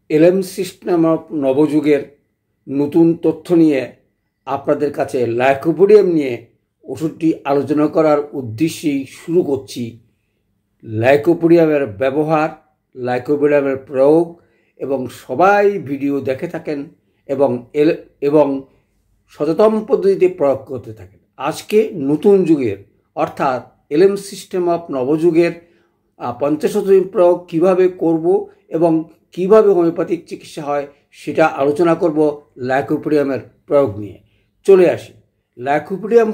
LM system of নবযুগের নতুন তথ্য নিয়ে আপনাদের কাছে লাইকোপোডিয়াম নিয়ে ওষুধটি আলোচনা করার উদ্দেশ্যেই শুরু করছি। লাইকোপোডিয়ামের ব্যবহার, লাইকোপোডিয়ামের প্রয়োগ এবং সবাই ভিডিও দেখে থাকেন এবং সচেতন পদ্ধতিতে প্রয়োগ করতে থাকেন। আজকে নতুন যুগের অর্থাৎ এলএম সিস্টেম অফ নবযুগের পঞ্চাশতম প্রয়োগ কিভাবে করব এবং কিভাবে হোমিওপ্যাথিক চিকিৎসা হয় সেটা আলোচনা করব লাইকোপোডিয়ামের প্রয়োগ নিয়ে। চলে আসি। লাইকোপোডিয়াম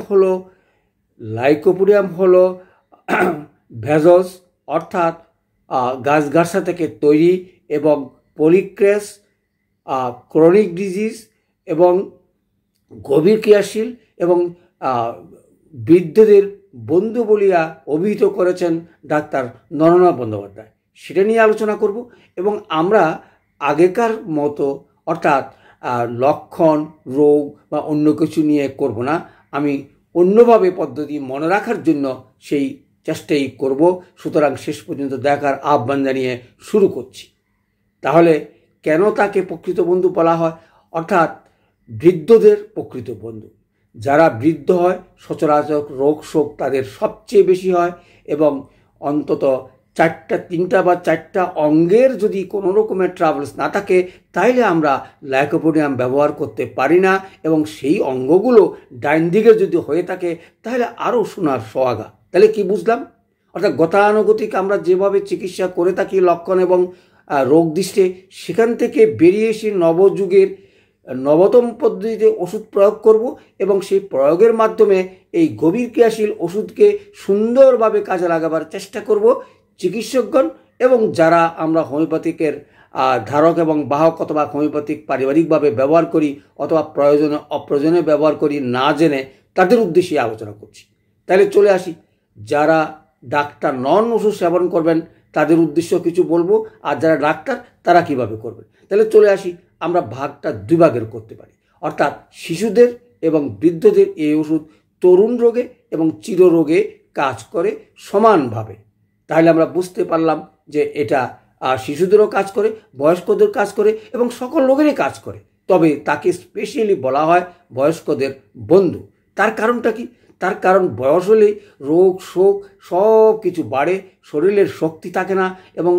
হলো ভেজস অর্থাৎ গাছগাছা থেকে তৈরি এবং পলিক্রেস, ক্রনিক ডিজিজ এবং গভীর ক্রিয়াশীল এবং বৃদ্ধদের বন্ধু বলিয়া অভিহিত করেছেন ডাক্তার নরনাথ বন্দ্যোপাধ্যায়। সেটা নিয়ে আলোচনা করব এবং আমরা আগেকার মতো অর্থাৎ লক্ষণ, রোগ বা অন্য কিছু নিয়ে করব না। আমি অন্যভাবে পদ্ধতি মনে রাখার জন্য সেই চেষ্টাই করব। সুতরাং শেষ পর্যন্ত দেখার আহ্বান জানিয়ে শুরু করছি। তাহলে কেন তাকে প্রকৃত বন্ধু বলা হয়? অর্থাৎ বৃদ্ধদের প্রকৃত বন্ধু। যারা বৃদ্ধ হয় সচরাচর রোগ শোক তাদের সবচেয়ে বেশি হয় এবং অন্তত তিনটা বা চারটা অঙ্গের যদি কোনো রকমের ট্রাভেলস না থাকে তাইলে আমরা লাইকোপোডিয়াম ব্যবহার করতে পারি না এবং সেই অঙ্গগুলো ডাইন দিকে যদি হয়ে থাকে তাহলে আরও সোনার সোহাগা। তাহলে কি বুঝলাম? অর্থাৎ গতানুগতিক আমরা যেভাবে চিকিৎসা করে থাকি লক্ষণ এবং রোগ দৃষ্টে, সেখান থেকে বেরিয়ে এসে নবযুগের নবতম পদ্ধতিতে ওষুধ প্রয়োগ করব এবং সেই প্রয়োগের মাধ্যমে এই গভীর ক্রিয়াশীল ওষুধকে সুন্দরভাবে কাজে লাগাবার চেষ্টা করব। চিকিৎসকগণ এবং যারা আমরা হোমিওপ্যাথিকের ধারক এবং বাহক অথবা হোমিওপ্যাথিক পারিবারিকভাবে ব্যবহার করি অথবা প্রয়োজনে অপ্রয়োজনে ব্যবহার করি না জেনে, তাদের উদ্দেশ্যে আলোচনা করছি। তাহলে চলে আসি। যারা ডাক্তার নন ওষুধ সেবন করবেন তাদের উদ্দেশ্য কিছু বলবো, আর যারা ডাক্তার তারা কিভাবে করবেন। তাহলে চলে আসি। আমরা ভাগটা দুই ভাগের করতে পারি, অর্থাৎ শিশুদের এবং বৃদ্ধদের এই ওষুধ তরুণ রোগে এবং চিররোগে কাজ করে সমানভাবে। তাহলে আমরা বুঝতে পারলাম যে এটা শিশুদেরও কাজ করে, বয়স্কদের কাজ করে এবং সকল রোগেরই কাজ করে। তবে তাকে স্পেশালি বলা হয় বয়স্কদের বন্ধু। তার কারণটা কি? তার কারণ বয়স হলেই রোগ শোক সব কিছু বাড়ে, শরীরের শক্তি থাকে না এবং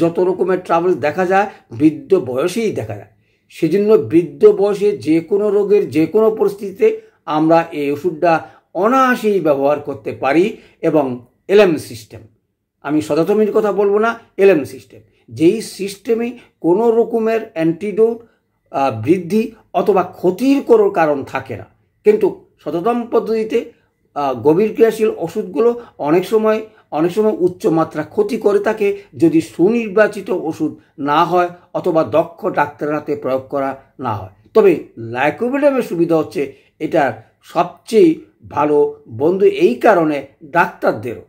যত রকমের ট্রাভেল দেখা যায় বৃদ্ধ বয়সেই দেখা যায়। সেজন্য বৃদ্ধ বয়সে যে কোনো রোগের যে কোনো পরিস্থিতিতে আমরা এই ওষুধটা অনায়াসেই ব্যবহার করতে পারি এবং এলএম সিস্টেম, আমি শততমের কথা বলবো না, এলএম সিস্টেম, যেই সিস্টেমে কোনো রকমের অ্যান্টিডোট বৃদ্ধি অথবা ক্ষতির কোনো কারণ থাকে না। কিন্তু শততম পদ্ধতিতে গভীর ক্রিয়াশীল ওষুধগুলো অনেক সময় উচ্চমাত্রা ক্ষতি করে থাকে যদি সুনির্বাচিত ওষুধ না হয় অথবা দক্ষ ডাক্তারের হাতে প্রয়োগ করা না হয়। তবে লাইকোপোডিয়ামের সুবিধা হচ্ছে এটার সবচেয়ে ভালো বন্ধু এই কারণে ডাক্তারদেরও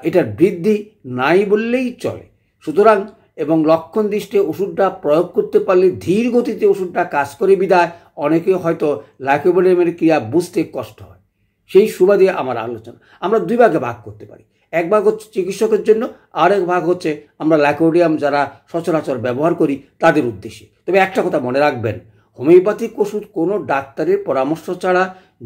এটার বৃদ্ধি নাই বললেই চলে। সুতরাং এবং লক্ষণ দৃষ্টে ওষুধটা প্রয়োগ করতে পারলে ধীর গতিতে ওষুধটা কাজ করে বিদায় অনেকে হয়তো লাইকোপোডিয়ামের ক্রিয়া বুঝতে কষ্ট হয়। সেই সুবাদে আমার আলোচনা আমরা দুই ভাগে ভাগ করতে পারি। এক ভাগ হচ্ছে চিকিৎসকের জন্য, আরেক ভাগ হচ্ছে আমরা লাইকোপোডিয়াম যারা সচরাচর ব্যবহার করি তাদের উদ্দেশ্যে। তবে একটা কথা মনে রাখবেন, হোমিওপ্যাথিক ওষুধ কোনো ডাক্তারের পরামর্শ ছাড়া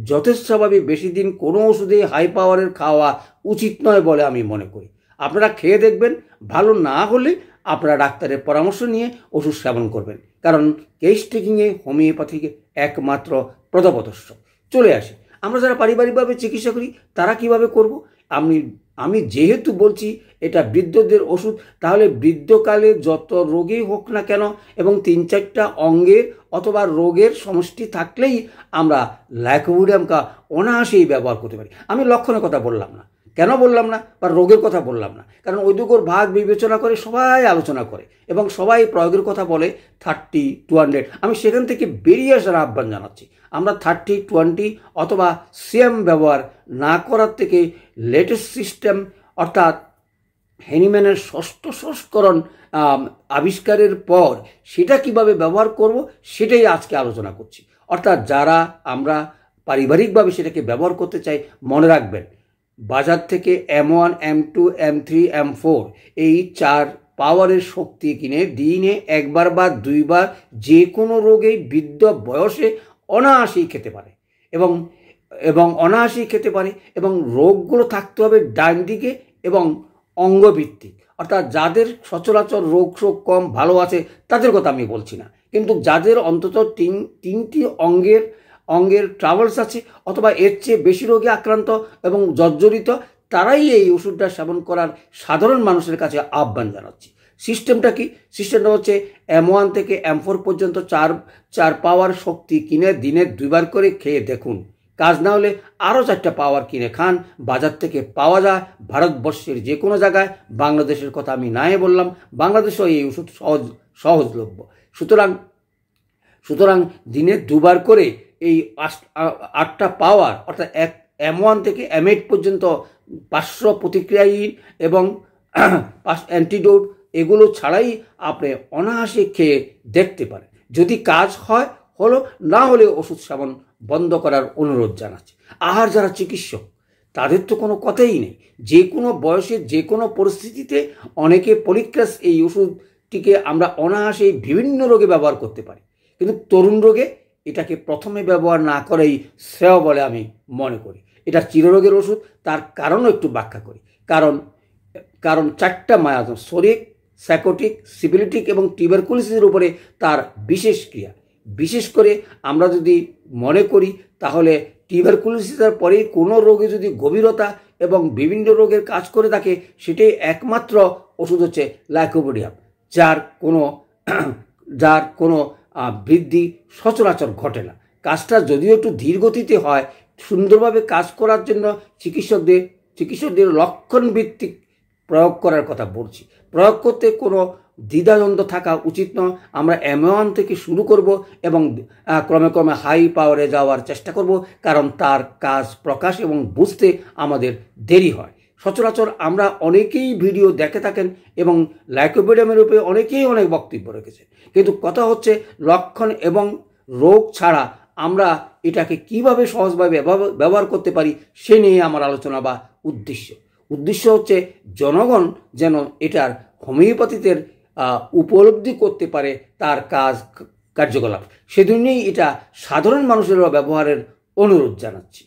যথেষ্টভাবে বেশি দিন কোনো ওষুধে হাই পাওয়ারের খাওয়া উচিত নয় বলে আমি মনে করি। আপনারা খেয়ে দেখবেন, ভালো না হলে আপনারা ডাক্তারের পরামর্শ নিয়ে ওষুধ সেবন করবেন, কারণ কেস টেকিংয়ে হোমিওপ্যাথিকে একমাত্র প্রদপদর্শ। চলে আসি। আমরা যারা পারিবারিকভাবে চিকিৎসা করি তারা কিভাবে করব? আমি যেহেতু বলছি এটা বৃদ্ধদের ওষুধ, তাহলে বৃদ্ধকালে যত রোগী হোক না কেন এবং 3-4টা অঙ্গের অথবা রোগের সমষ্টি থাকলেই আমরা লাইকোপোডিয়ামকে অনায়াসেই ব্যবহার করতে পারি। আমি লক্ষণের কথা বললাম না, কেন বললাম না, বা রোগের কথা বললাম না, কারণ ওই দুটোর ভাগ বিবেচনা করে সবাই আলোচনা করে এবং সবাই প্রয়োগের কথা বলে 30-200। আমি সেখান থেকে বেরিয়ে আসার আহ্বান জানাচ্ছি। আমরা 30-20 অথবা সেম ব্যবহার না করার থেকে লেটেস্ট সিস্টেম অর্থাৎ হ্যানিম্যানের 6ষ্ঠ সংস্করণ আবিষ্কারের পর সেটা কিভাবে ব্যবহার করব সেটাই আজকে আলোচনা করছি। অর্থাৎ যারা আমরা পারিবারিকভাবে সেটাকে ব্যবহার করতে চাই, মনে রাখবেন বাজার থেকে M1, M2, M3, M4 এই 4 পাওয়ারের শক্তি কিনে দিনে একবার বা দুইবার যে কোনো রোগেই বৃদ্ধ বয়সে অনায়াসেই খেতে পারে এবং অনায়াসেই খেতে পারে এবং রোগগুলো থাকতে হবে ডান দিকে এবং অঙ্গভিত্তিক, অর্থাৎ যাদের সচরাচর রোগ কম ভালো আছে তাদের কথা আমি বলছি না, কিন্তু যাদের অন্তত তিনটি অঙ্গের ট্রাভেলস আছে অথবা এর চেয়ে বেশি রোগে আক্রান্ত এবং জর্জরিত, তারাই এই ওষুধটা সেবন করার সাধারণ মানুষের কাছে আহ্বান জানাচ্ছি। সিস্টেমটা কি? সিস্টেমটা হচ্ছে M1 থেকে M4 পর্যন্ত 4 পাওয়ার শক্তি কিনে দিনে 2 বার করে খেয়ে দেখুন। কাজ না হলে আরও 4টা পাওয়ার কিনে খান, বাজার থেকে পাওয়া যায় ভারতবর্ষের যে কোনো জায়গায়। বাংলাদেশের কথা আমি নাই বললাম, বাংলাদেশেও এই ওষুধ সহজলভ্য। সুতরাং দিনে 2 বার করে এই 8টা পাওয়ার অর্থাৎ M1 থেকে M8 পর্যন্ত পার্শ্ব প্রতিক্রিয়াহীন এবং অ্যান্টিডোট এগুলো ছাড়াই আপনি অনায়াসে খেয়ে দেখতে পারেন। যদি কাজ হয় হলো, না হলে ওষুধ সেবন বন্ধ করার অনুরোধ জানাচ্ছি। আর যারা চিকিৎসক তাদের তো কোনো কথাই নেই, যে কোনো বয়সে যে কোনো পরিস্থিতিতে অনেকে পলিক্রাস এই ওষুধটিকে আমরা অনায়াসে বিভিন্ন রোগে ব্যবহার করতে পারি, কিন্তু তরুণ রোগে এটাকে প্রথমে ব্যবহার না করেই শ্রেয় বলে আমি মনে করি। এটা চিররোগের ওষুধ, তার কারণও একটু ব্যাখ্যা করি। কারণ 4টা মায়াজম সোরিক, সাইকোটিক, সিফিলিটিক এবং টিউবারকুলোসিসের উপরে তার বিশেষ ক্রিয়া। বিশেষ করে আমরা যদি মনে করি তাহলে টিউবারকুলোসিসের পরে কোনো রোগে যদি গভীরতা এবং বিভিন্ন রোগের কাজ করে থাকে, সেটাই একমাত্র ওষুধ হচ্ছে লাইকোপোডিয়াম, যার কোনো বৃদ্ধি সচরাচর ঘটে না। কাজটা যদিও একটু ধীর গতিতে হয়, সুন্দরভাবে কাজ করার জন্য চিকিৎসকদের লক্ষণ ভিত্তিক প্রয়োগ করার কথা বলছি। প্রয়োগ করতে কোনো দ্বিধাদ্বন্দ্ব থাকা উচিত নয়। আমরা M1 থেকে শুরু করব এবং ক্রমে হাই পাওয়ারে যাওয়ার চেষ্টা করব, কারণ তার কাজ প্রকাশ এবং বুঝতে আমাদের দেরি হয়। সচরাচর আমরা অনেকেই ভিডিও দেখে থাকেন এবং লাইকোপোডিয়ামের উপরে অনেকেই অনেক বক্তব্য রেখেছেন, কিন্তু কথা হচ্ছে লক্ষণ এবং রোগ ছাড়া আমরা এটাকে কিভাবে সহজভাবে ব্যবহার করতে পারি সে নিয়ে আমার আলোচনা বা উদ্দেশ্য হচ্ছে জনগণ যেন এটার হোমিওপ্যাথিতে উপলব্ধি করতে পারে তার কার্যকলাপ, সেজন্যই এটা সাধারণ মানুষের ব্যবহারের অনুরোধ জানাচ্ছি।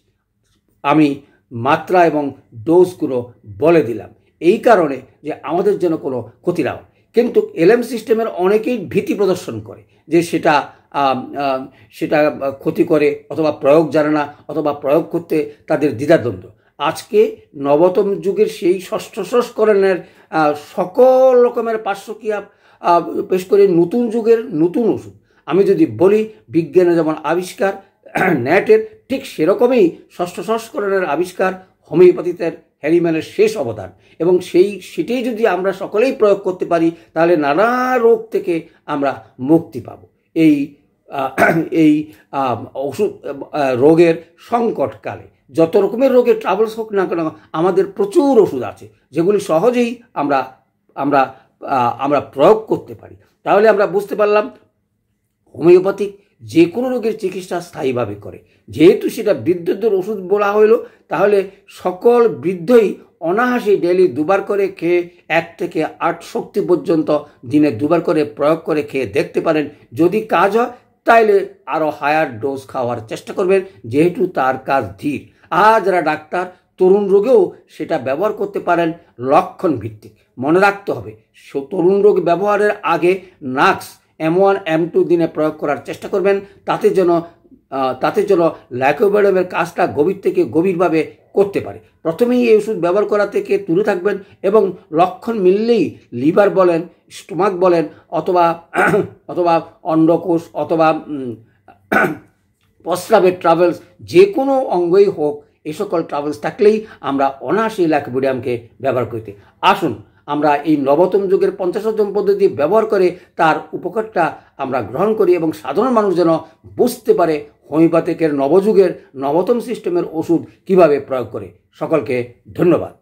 আমি মাত্রা এবং ডোজগুলো বলে দিলাম এই কারণে যে আমাদের যেন কোনো ক্ষতি না হয়। কিন্তু এলএম সিস্টেমের অনেকেই ভীতি প্রদর্শন করে যে সেটা ক্ষতি করে, অথবা প্রয়োগ জানে না, অথবা প্রয়োগ করতে তাদের দ্বিধাদ্বন্দ্ব। আজকে নবতম যুগের সেই 6ষ্ঠ সংস্করণের সকল রকমের পার্শ্বক্রিয়া পেশ করে নতুন যুগের নতুন ওষুধ। আমি যদি বলি বিজ্ঞানের যেমন আবিষ্কার ন্যাটের, ঠিক সেরকমই 6ষ্ঠ সংস্করণের আবিষ্কার হোমিওপ্যাথিতে হ্যারিম্যানের শেষ অবদান, এবং সেটাই যদি আমরা সকলেই প্রয়োগ করতে পারি তাহলে নানা রোগ থেকে আমরা মুক্তি পাব। এই ওষুধ রোগের সংকটকালে যত রকমের রোগের ট্রাভেলস হোক না কেন, আমাদের প্রচুর ওষুধ আছে যেগুলি সহজেই আমরা প্রয়োগ করতে পারি। তাহলে আমরা বুঝতে পারলাম হোমিওপ্যাথিক যে কোনো রোগের চিকিৎসা স্থায়ীভাবে করে। যেহেতু সেটা বৃদ্ধদের ওষুধ বলা হইল, তাহলে সকল বৃদ্ধই অনায়াসে ডেলি 2 বার করে খেয়ে 1 থেকে 8 শক্তি পর্যন্ত দিনে 2 বার করে প্রয়োগ করে খেয়ে দেখতে পারেন। যদি কাজ হয় তাইলে আরও হায়ার ডোজ খাওয়ার চেষ্টা করবেন, যেহেতু তার কাজ ধীর। আর যারা ডাক্তার তরুণ রোগেও সেটা ব্যবহার করতে পারেন লক্ষণ ভিত্তিক। মনে রাখতে হবে তরুণ রোগ ব্যবহারের আগে নাক্স M1 M2 দিনে প্রয়োগ করার চেষ্টা করবেন, তাতে যেন লাইকোপোডিয়ামের কাজটা গভীর থেকে গভীরভাবে করতে পারে। প্রথমেই এই ওষুধ ব্যবহার করা থেকে দূরে থাকবেন এবং লক্ষণ মিললেই লিভার বলেন, স্টোমাক বলেন, অথবা অন্ডকোষ অথবা প্রস্রাবের ট্রাভেলস যে কোনো অঙ্গই হোক, এই সকল ট্রাভেলস থাকলেই আমরা অনায়াসেই লাইকোপোডিয়ামকে ব্যবহার করতে। আসুন আমরা এই নবতম যুগের 50 পদ্ধতি ব্যবহার করে তার উপকারটা আমরা গ্রহণ করি এবং সাধারণ মানুষ যেন বুঝতে পারে হোমিওপ্যাথিকের নবযুগের নবতম সিস্টেমের ওষুধ কিভাবে প্রয়োগ করে। সকলকে ধন্যবাদ।